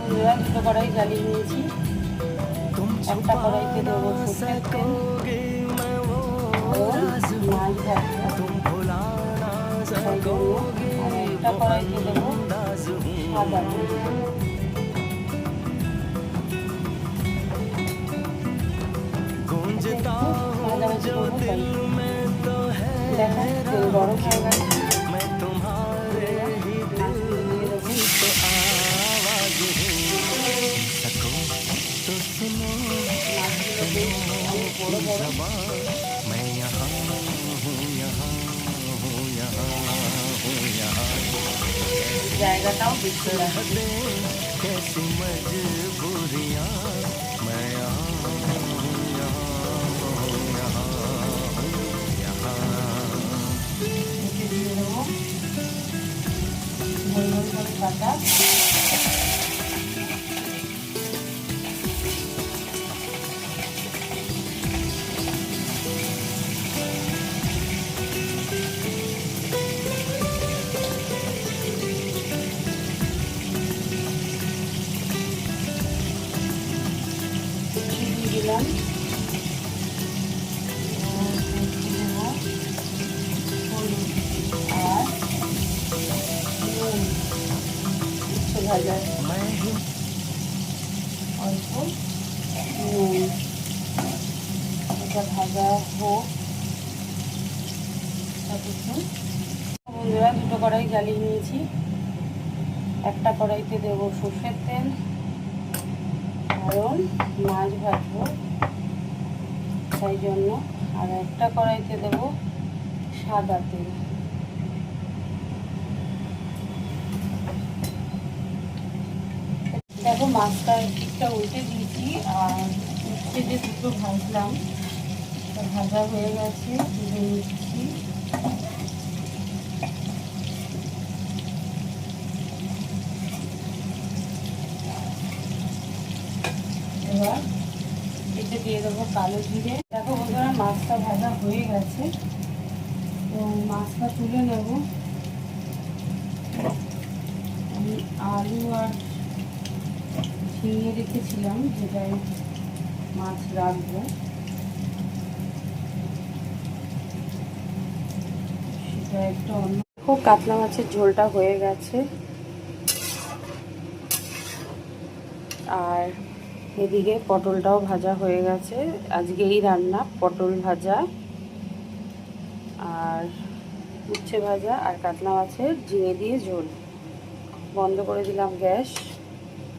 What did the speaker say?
দুটো কড়াই জ্বালিয়ে নিয়েছি। একটা কড়াইতে দেবো সর্ষের তেল, মাছ ভাজবো তাই জন্য, আর একটা কড়াইতে দেবো সাদা তেল। ভাজাভাজি করবো তাই। দেখো তেল গরম হয়ে গেছে, জায়গাটাও বেশি লাগবে। বাটা দিলাম, আর উচ্ছে ভাজা অল্প নুন, এটা ভাজা হোক। বন্ধুরা দুটো কড়াই জ্বালিয়ে নিয়েছি। একটা কড়াইতে দেবো সর্ষের তেল, কারণ মাছ ভাজবো তাই জন্য, আর একটা কড়াইতে দেবো সাদা তেল। দেখো মাছটা ঠিকটা উল্টে দিয়েছি, আর উচ্ছে যে দুটো ভাজলাম ভাজা হয়ে গেছে, তুলে নিচ্ছি। এবার এতে দিয়ে দেবো কালো জিরে। দেখো বন্ধুরা মাছটা ভাজা হয়ে গেছে, তো মাছটা তুলে নেব। আমি আলু আর ঝিঙে রেখেছিলাম, যেটাই মাছ রাখবো, সেটা একটা অন্য। খুব কাতলা মাছের ঝোলটা হয়ে গেছে, আর এদিকে পটলটাও ভাজা হয়ে গেছে। আজকে এই রান্না, পটল ভাজা আর উচ্ছে ভাজা আর কাতলা মাছের ঝিঙে দিয়ে ঝোল। বন্ধ করে দিলাম গ্যাস।